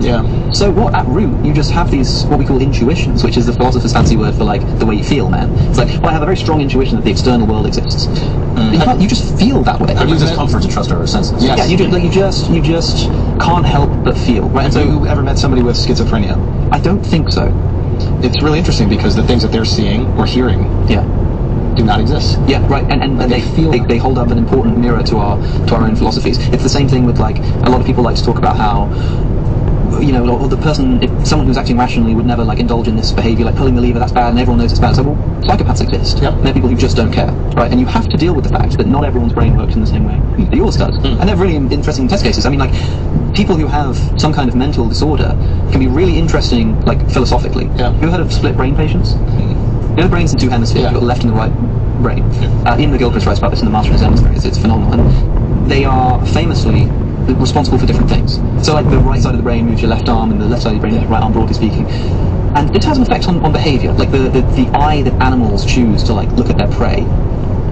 Yeah. So what, at root, you just have these, what we call intuitions, which is the philosopher's fancy word for, like, the way you feel, man. It's like, well, I have a very strong intuition that the external world exists. You just feel that way. It gives us comfort to trust our senses. Yes. Yeah, you just can't help but feel, right? And Have so, you ever met somebody with schizophrenia? I don't think so. It's really interesting because the things that they're seeing or hearing Yeah. do not exist. Yeah, right, and they feel they hold up an important mirror to our own philosophies. It's the same thing with, like, a lot of people like to talk about how, you know, or the person, if someone who's acting rationally would never, like, indulge in this behavior, like pulling the lever, that's bad, and everyone knows it's bad. So, well, psychopaths exist. Yep. And they're people who just don't care, right? And you have to deal with the fact that not everyone's brain works in the same way that yours does. And they're really interesting test cases. I mean, like, people who have some kind of mental disorder can be really interesting, like, philosophically. Yeah. Have you heard of split brain patients? You know, the brain's in two hemispheres. Yeah. You've got the left and the right brain. Ian McGilchrist writes about this in The Master of His Hemispheres. It's phenomenal. And they are famously responsible for different things. So, like, the right side of the brain moves your left arm, and the left side of the brain moves your right arm, broadly speaking. And it has an effect on behavior. Like, the eye that animals choose to, like, look at their prey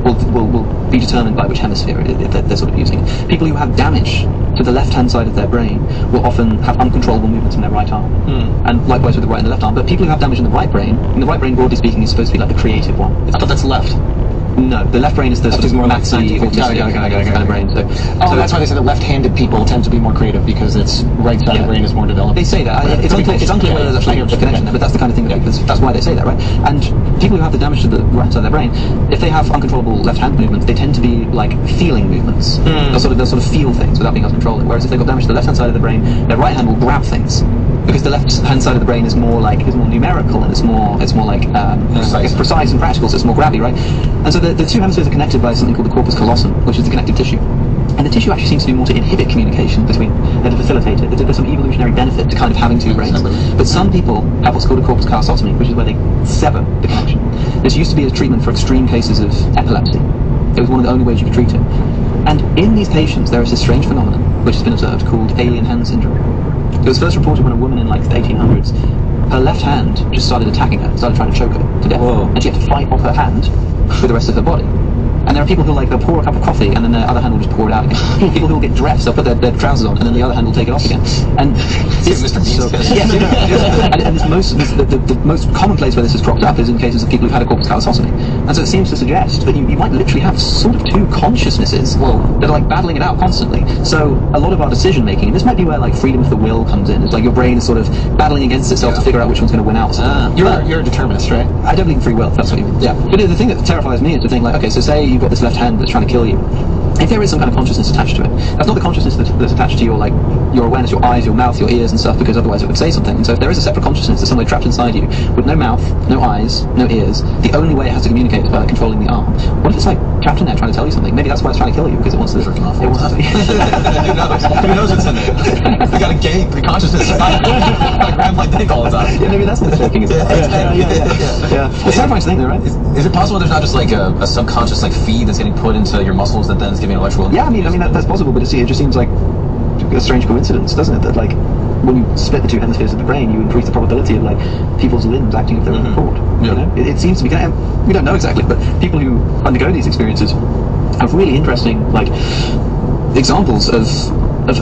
will be determined by which hemisphere they're sort of using. People who have damage to the left-hand side of their brain will often have uncontrollable movements in their right arm. And likewise with the right and the left arm. But people who have damage in the right brain, broadly speaking, is supposed to be like the creative one. I thought that's left. No, the left brain is the sort of more like maxi scientific. autistic kind of brain. So That's why they say that left-handed people tend to be more creative because its right side of the brain is more developed. They say that. It's unclear whether there's actually a connection there, but that's the kind of thing that's why they say that, right? And people who have the damage to the right side of their brain, if they have uncontrollable left-hand movements, they tend to be like feeling movements. They'll sort of feel things without being able to control it. Whereas if they've got damage to the left-hand side of the brain, their right hand will grab things. Because the left-hand side of the brain is more numerical, and it's more like precise and practical, so it's more grabby, right? And so the two hemispheres are connected by something called the corpus callosum, which is the connective tissue. And the tissue actually seems to do more to inhibit communication between than to facilitate it. There's some evolutionary benefit to kind of having two brains. But some people have what's called a corpus callosotomy, which is where they sever the connection. This used to be a treatment for extreme cases of epilepsy. It was one of the only ways you could treat it. And in these patients, there is this strange phenomenon, which has been observed, called alien hand syndrome. It was first reported when a woman in, like, the 1800s, her left hand just started attacking her, started trying to choke her to death. Whoa. And she had to fight off her hand with the rest of her body. And there are people who, like, they'll pour a cup of coffee and then their other hand will just pour it out again. People who will get dressed, they'll put their trousers on and then the other hand will take it off again. And It's Mr. Beast. and the most common place where this has cropped up is in cases of people who've had a corpus callosotomy. And so it seems to suggest that you might literally have sort of two consciousnesses that are, like, battling it out constantly. So a lot of our decision making, and this might be where, like, freedom of the will comes in. It's like your brain is sort of battling against itself to figure out which one's going to win out. You're a determinist, right? I don't believe in free will, if that's what you mean. Yeah. But the thing that terrifies me is to think, like, okay, so say you've got this left hand that's trying to kill you. If there is some kind of consciousness attached to it, that's not the consciousness that's attached to your, like, your awareness, your eyes, your mouth, your ears and stuff, because otherwise it would say something. And so if there is a separate consciousness that's somewhere trapped inside you, with no mouth, no eyes, no ears, the only way it has to communicate is by controlling the arm. What if it's, like, trapped in there trying to tell you something? Maybe that's why it's trying to kill you, because it wants to... It wants to Who knows what's in there? They got a gay consciousness. Like, grab my dick all the time. Yeah, maybe that's what it's thinking. Yeah. It's terrifying to think though, right? Is it possible there's not just like a subconscious like feed that's getting put into your muscles that then is giving electrical? Yeah, I mean that's possible, but it just seems like a strange coincidence, doesn't it? That, like, when you split the two hemispheres of the brain, you increase the probability of, like, people's limbs acting of their own accord. Yeah. You know, it seems to be. We don't know exactly, but people who undergo these experiences have really interesting, like, examples of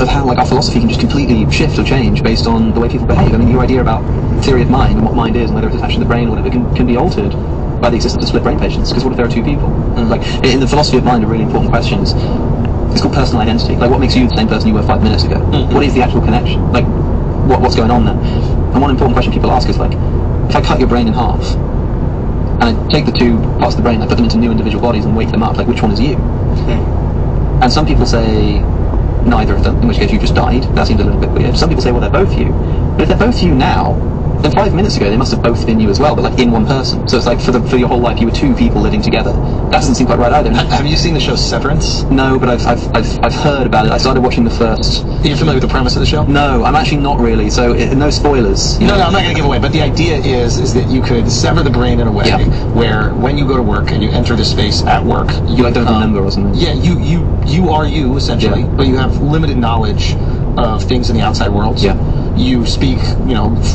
how, like, our philosophy can just completely shift or change based on the way people behave. I mean, your idea about theory of mind and what mind is and whether it's attached to the brain or whatever can be altered by the existence of split brain patients. Because what if there are two people? Like, in the philosophy of mind, a really important question is, it's called personal identity. Like, what makes you the same person you were 5 minutes ago? What is the actual connection? Like, what's going on there? And one important question people ask is, like, if I cut your brain in half and I take the two parts of the brain, I put them into new individual bodies and wake them up, like, which one is you? And some people say neither of them, in which case you just died. That seems a little bit weird. Some people say, well, they're both you. But if they're both you now, then 5 minutes ago they must have both been you as well, but, like, in one person. So it's like for your whole life you were two people living together. That doesn't seem quite right either. Have you seen the show Severance? No, but I've heard about it. I started watching the first. Are you familiar with the premise of the show? No, I'm actually not really. So no spoilers. No, I'm not going to give away. But the idea is that you could sever the brain in a way where when you go to work and you enter the space at work, you, like, don't remember or something. Yeah, you are you essentially, but you have limited knowledge of things in the outside world. Yeah. You speak,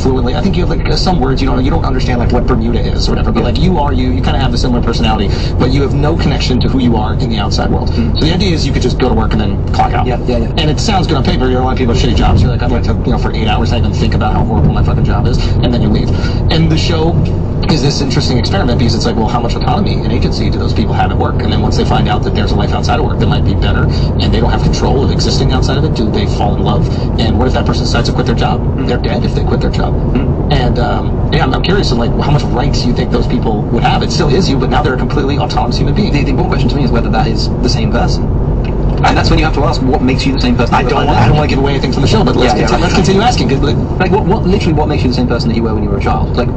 fluently. I think you have like some words you don't understand, like what Bermuda is or whatever. But like you are you kind of have a similar personality, but you have no connection to who you are in the outside world. So the idea is you could just go to work and then clock out. Yeah. And it sounds good on paper. You're a lot of people have shitty jobs. You're like, I'd like to, for 8 hours, not even think about how horrible my fucking job is, and then you leave. And the show is this interesting experiment because it's like, well, how much autonomy and agency do those people have at work? And then once they find out that there's a life outside of work that might be better, and they don't have control of existing outside of it, do they fall in love? And what if that person decides to quit their job? They're dead if they quit their job. And I'm curious of like how much rights you think those people would have. It still is you, but now they're a completely autonomous human being. The important question to me is whether that is the same person. And that's when you have to ask what makes you the same person. I don't want to give away anything from the show, but let's continue asking. Like what makes you the same person that you were when you were a child? Like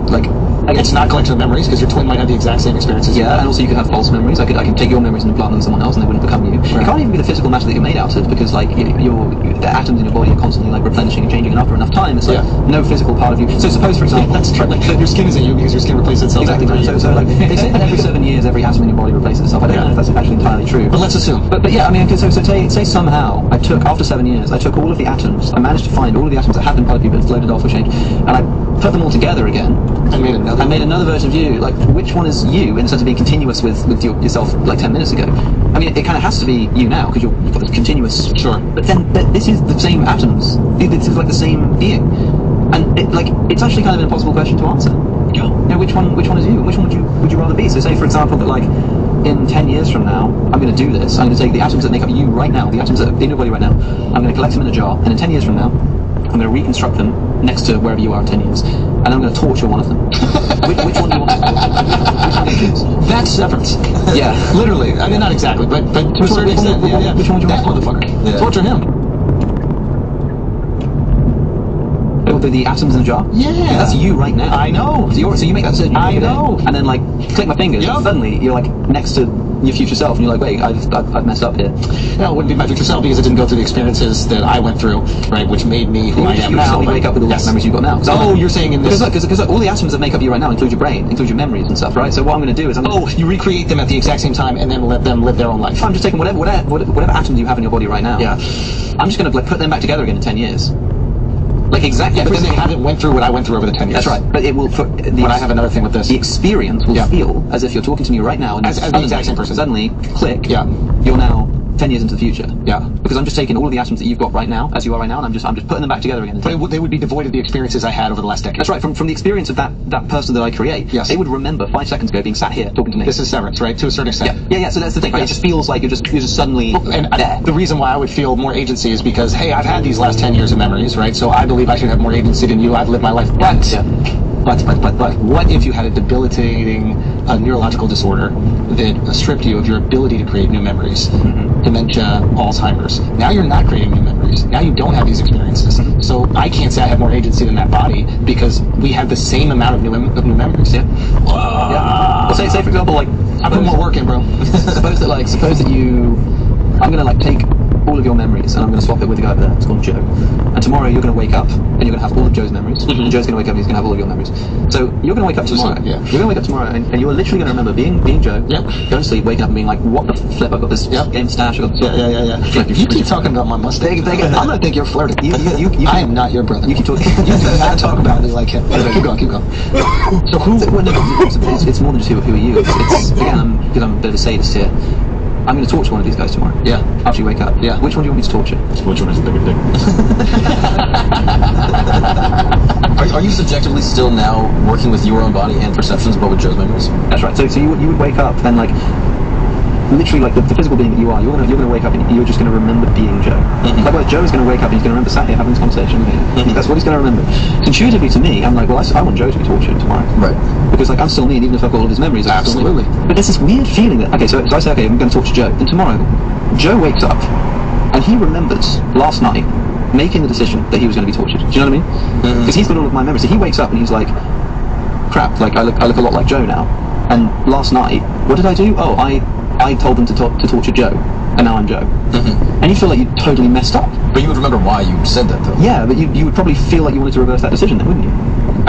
it's not collection of memories, because your twin might have the exact same experiences. Yeah, and also you could have false memories. I can take your memories and implant them in someone else, and they wouldn't become you. Right. It can't even be the physical matter that you're made out of, because like the atoms in your body are constantly like replenishing and changing, and after enough time, it's like no physical part of you. So suppose, for example, that's true. Like your skin isn't you because your skin replaces itself. Exactly. So like they say that every 7 years, every atom in your body replaces itself. I don't know if that's actually entirely true. But let's assume. But yeah, I mean, so say somehow after 7 years, I took all of the atoms. I managed to find all of the atoms that had been part of you, but floated off or changed, and I put them all together again. And made another version of you. Like, which one is you in the sense of being continuous with yourself like 10 minutes ago? I mean, it kind of has to be you now because you've got this continuous. Sure. But then this is the same atoms. This is like the same being, and it's actually kind of an impossible question to answer. Yeah. Which one is you? And which one would you rather be? So say, for example, that like in 10 years from now, I'm going to do this. I'm going to take the atoms that make up you right now, the atoms that are in your body right now. I'm going to collect them in a jar, and in 10 years from now, I'm going to reconstruct them next to wherever you are in 10 years, and I'm going to torture one of them. which one do you want to torture? Which one do you choose? That's severance. Yeah. Literally. I mean, not exactly, but to a certain extent. Which one would you that want? Motherfucker. Yeah. Torture him. The atoms in a jar? Yeah. That's you right now. I know. So you make that decision. I know. And then like click my fingers, and suddenly you're like next to your future self, and you're like, wait, I've messed up here. No, it wouldn't be my future self because it didn't go through the experiences that I went through, right, which made me who I am now. You wake up with all the memories you've got now. Oh, you're saying in this... Because all the atoms that make up you right now include your brain, include your memories and stuff, right? So what I'm going to do is you recreate them at the exact same time and then let them live their own life. I'm just taking whatever atoms you have in your body right now. Yeah. I'm just going to like put them back together again in 10 years. Like exactly. Yeah, but then they haven't went through what I went through over the 10 years. That's right. But it will. But I have another thing with this. The experience will feel as if you're talking to me right now, and as the exact same person. Suddenly, click. Yeah. You're now 10 years into the future. Yeah. Because I'm just taking all of the atoms that you've got right now, as you are right now, and I'm just putting them back together again. But they would be devoid of the experiences I had over the last decade. That's right. From the experience of that person that I create. Yes. They would remember 5 seconds ago being sat here talking to me. This is severance, right? To a certain extent. Yeah. So that's the thing. Right? Yes. It just feels like you're just suddenly there. The reason why I would feel more agency is because, hey, I've had these last 10 years of memories, right? So I believe I should have more agency than you. I've lived my life. But what if you had a debilitating neurological disorder that stripped you of your ability to create new memories? Dementia, Alzheimer's. Now you're not creating new memories. Now you don't have these experiences. So I can't say I have more agency than that body because we have the same amount of new memories. Yeah. Well, say for example, like I put more work in, bro. suppose that I'm gonna like take all of your memories and I'm going to swap it with the guy over there. It's called Joe. And tomorrow you're going to wake up and you're going to have all of Joe's memories. And Joe's going to wake up and he's going to have all of your memories. So you're going to wake up tomorrow. Yeah. You're going to wake up tomorrow and you're literally going to remember being Joe, going to sleep, waking up and being like, what the flip? I've got this game stash. I've got this. Yeah. You keep talking about my mustache. I'm going to think you're flirting. I am not your brother. You keep talking. You do not talk about me like him. Keep going. So it's more than just who are you. It's again, because I'm a bit of a sadist here. I'm going to torture one of these guys tomorrow. Yeah. After you wake up. Yeah. Which one do you want me to torture? Which one is the bigger dick? Are you subjectively still now working with your own body and perceptions, but with Joe's memories? That's right. So you would wake up and like, literally like the physical being that you are, you're gonna wake up and you're just gonna remember being Joe. Likewise, Joe is gonna wake up and he's gonna remember sat here having this conversation. That's what he's gonna remember. Intuitively to me, I'm like, well, I want Joe to be tortured tomorrow. Right. Because like I'm still me, and even if I've got all of his memories, I'm Absolutely. still me. But there's this weird feeling that so I say, okay, I'm gonna torture Joe, and tomorrow, Joe wakes up and he remembers last night making the decision that he was going to be tortured. Do you know what I mean? Because he's got all of my memories. So he wakes up and he's like, crap, like I look a lot like Joe now. And last night, what did I do? Oh, I told them to torture Joe, and now I'm Joe. And you feel like you totally messed up. But you would remember why you said that, though. Yeah, but you would probably feel like you wanted to reverse that decision then, wouldn't you?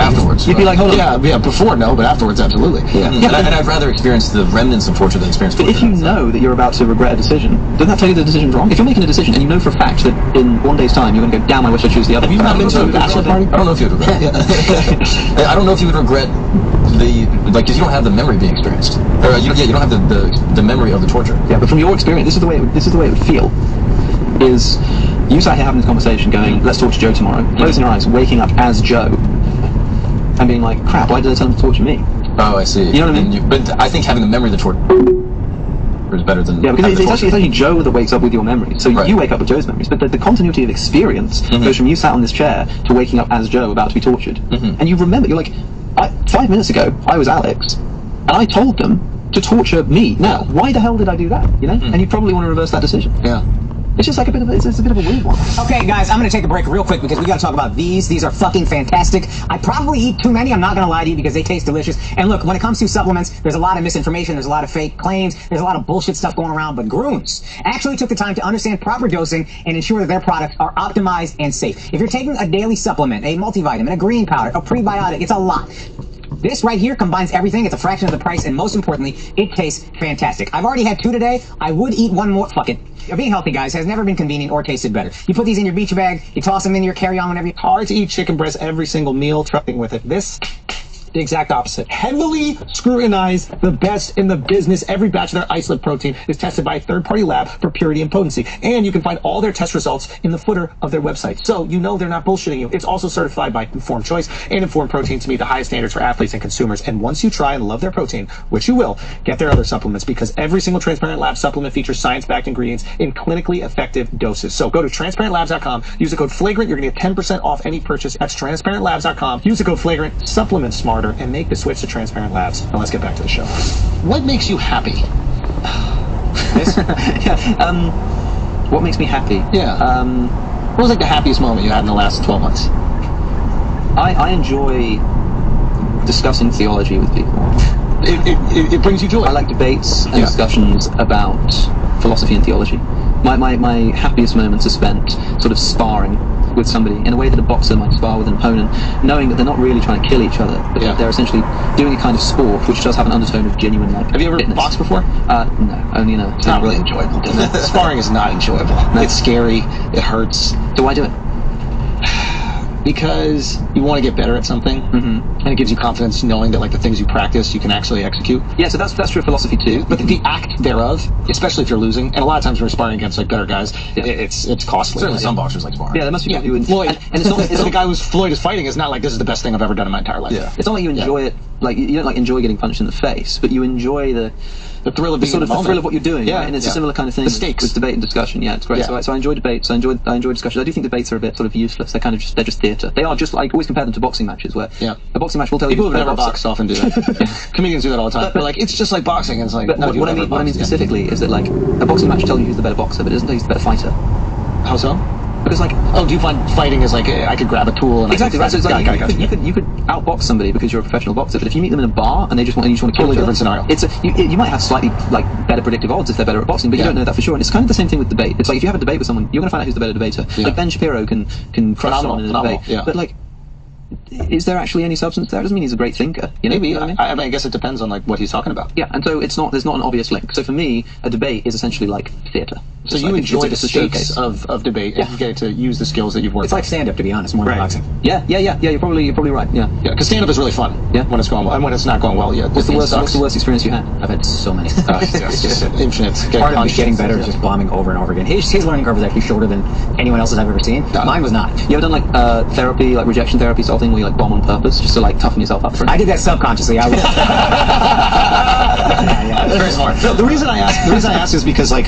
Afterwards. You'd be like, hold on. Yeah, before no, but afterwards absolutely. Yeah. And I'd rather experience the remnants of torture than experience torture. But if you know that you're about to regret a decision, doesn't that tell you the decision's wrong? If you're making a decision and you know for a fact that in 1 day's time you're going to go, damn, I wish I choose the other. Have you not been to a bachelor party? I don't know if you would regret. I don't know if you would regret because you don't have the memory being experienced. Or you don't have the memory of the torture. Yeah, but from your experience, this is the way it would feel. Is you sat here having this conversation, going, let's talk to Joe tomorrow, closing your eyes, waking up as Joe, and being like, crap, why did I tell him to torture me? Oh, I see. You know what I mean? But I think having the memory of the torture is better than because it's actually Joe that wakes up with your memories. So Right. you wake up with Joe's memories, but the continuity of experience goes from you sat on this chair to waking up as Joe about to be tortured. And you remember, you're like, 5 minutes ago, I was Alex, and I told them to torture me. Now, why the hell did I do that? You know? And you probably want to reverse that decision. Yeah. It's just like it's a bit of a weird one. Okay, guys, I'm going to take a break real quick because we got to talk about these. These are fucking fantastic. I probably eat too many. I'm not going to lie to you because they taste delicious. And look, when it comes to supplements, there's a lot of misinformation. There's a lot of fake claims. There's a lot of bullshit stuff going around. But Groons actually took the time to understand proper dosing and ensure that their products are optimized and safe. If you're taking a daily supplement, a multivitamin, a green powder, a prebiotic, it's a lot. This right here combines everything. It's a fraction of the price, and most importantly, it tastes fantastic. I've already had 2 today. I would eat 1 more. Fuck it. Being healthy, guys, has never been convenient or tasted better. You put these in your beach bag, you toss them in your carry-on whenever you... Hard to eat chicken breast every single meal, trucking with it. This, the exact opposite. Heavily scrutinized, the best in the business. Every batch of their isolate protein is tested by a third-party lab for purity and potency. And you can find all their test results in the footer of their website. So you know they're not bullshitting you. It's also certified by Informed Choice and Informed Protein to meet the highest standards for athletes and consumers. And once you try and love their protein, which you will, get their other supplements because every single Transparent Lab supplement features science-backed ingredients in clinically effective doses. So go to transparentlabs.com, use the code FLAGRANT, you're going to get 10% off any purchase. That's transparentlabs.com. Use the code FLAGRANT, supplement smarter, and make the switch to Transparent Labs. Now let's get back to the show. What makes you happy? What makes me happy? Yeah. What was like the happiest moment you had in the last 12 months? I enjoy discussing theology with people. It brings you joy. I like debates and discussions about philosophy and theology. My happiest moments are spent sort of sparring with somebody in a way that a boxer might spar with an opponent, knowing that they're not really trying to kill each other, but they're essentially doing a kind of sport which does have an undertone of genuine like. Have you ever fitness. boxed before? No, only in a. It's not really enjoyable. Sparring is not enjoyable. No. It's scary. It hurts. So why do it? Because you want to get better at something, and it gives you confidence knowing that like the things you practice you can actually execute. Yeah, so that's true of philosophy too. But the act thereof, especially if you're losing, and a lot of times when you're sparring against like better guys, it's costly. Certainly some boxers like sparring. Yeah, there must be people who Floyd, and it's not the guy who's Floyd is fighting is not like this is the best thing I've ever done in my entire life. Yeah. It's not like you enjoy it, like you don't like enjoy getting punched in the face, but you enjoy the thrill of being sort of in the the thrill of what you're doing. Yeah, right? And it's a similar kind of thing. The stakes. With debate and discussion. Yeah, it's great. Yeah. So I enjoy debates. I enjoy discussions. I do think debates are a bit sort of useless. They're kind of they're just theatre. They are just like always compare them to boxing matches where a boxing match will tell people you who've never boxed often do that. Comedians do that all the time. But like it's just like boxing. And it's like But no, what I mean specifically is that like a boxing match will tell you who's the better boxer, but it doesn't tell you who's the better fighter. How so? Because like, oh, do you find fighting is like I could grab a tool and exactly right? So it's like you could could outbox somebody because you're a professional boxer, but if you meet them in a bar and they just want to kill totally each other, different scenario. It's you might have slightly like better predictive odds if they're better at boxing, but you don't know that for sure. And it's kind of the same thing with debate. It's like if you have a debate with someone, you're going to find out who's the better debater. Like Ben Shapiro can crush someone in a debate, but like. Is there actually any substance there? It doesn't mean he's a great thinker. You know? Maybe. You know what I mean? I guess it depends on like what he's talking about. Yeah, and so there's not an obvious link. So for me, a debate is essentially like theatre. So you enjoy the stakes of debate, and you get to use the skills that you've worked. It's like stand-up, to be honest, more than boxing. Yeah. You're probably right. Yeah. Because stand-up is really fun. Yeah. When it's going well, and when it's not going well, What's the worst experience you had? I've had so many. It's just infinite. Part of getting better is just bombing over and over again. His learning curve was actually shorter than anyone else's I've ever seen. Mine was not. You ever done like therapy, like rejection therapy sort of thing, where you like bomb on purpose just to like toughen yourself up for it? I did that subconsciously. I was. Very smart. No, the reason I ask is because like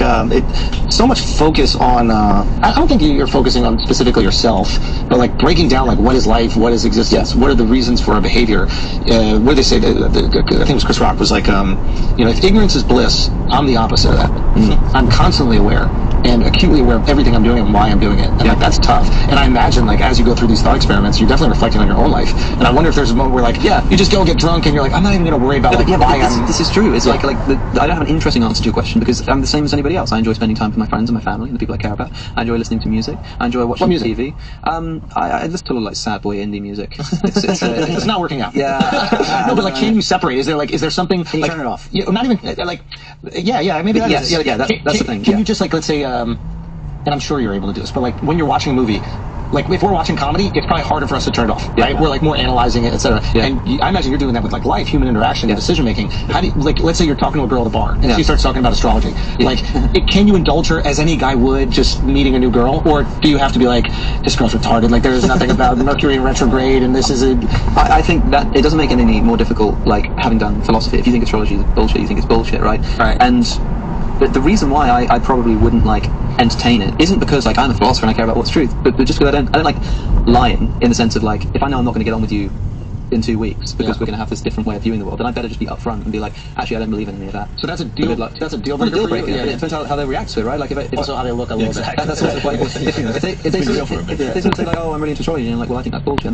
so much focus on I don't think you're focusing on specifically yourself, but like breaking down like what is life, what is existence, what are the reasons for our behavior. What do they say? I think it was Chris Rock was like, if ignorance is bliss, I'm the opposite of that. I'm constantly aware and acutely aware of everything I'm doing and why I'm doing it. And like, that's tough. And I imagine, like, as you go through these thought experiments, you're definitely reflecting on your own life. And I wonder if there's a moment where, like, you just go get drunk and you're like, I'm not even going to worry about, like, why I'm... This is true. It's like I don't have an interesting answer to your question because I'm the same as anybody else. I enjoy spending time with my friends and my family and the people I care about. I enjoy listening to music. I enjoy watching TV. I listen to a lot of, like, sad boy indie music. It's not working out. Yeah. No, but, like, can you separate? Is there something... Can you like, turn it off? Not even, like... maybe that is. That's the thing. Can you just, like, let's say, and I'm sure you're able to do this, but, like, when you're watching a movie, like, if we're watching comedy, it's probably harder for us to turn it off, right? We're, like, more analyzing it, etc. And I imagine you're doing that with, like, life, human interaction, and decision making. How do you, like, let's say you're talking to a girl at a bar, and she starts talking about astrology. Like, can you indulge her as any guy would just meeting a new girl, or do you have to be like, this girl's retarded, like, there's nothing about Mercury in retrograde, and this is a... I think that it doesn't make it any more difficult, like, having done philosophy. If you think astrology is bullshit, you think it's bullshit, right? And the reason why I probably wouldn't, like, entertain it isn't because, like, I'm a philosopher and I care about what's truth, but just because I don't like lying in the sense of, like, if I know I'm not going to get on with you in 2 weeks because we're going to have this different way of viewing the world, then I better just be upfront and be like, actually, I don't believe in any of that. So that's a deal. That's a deal breaker. Deal breaker. It depends how they react to it, right? Like, if also how they look a little bit. That's also quite important. If they say like, oh, I'm really into astrology, and you're like, well, I think that's bullshit.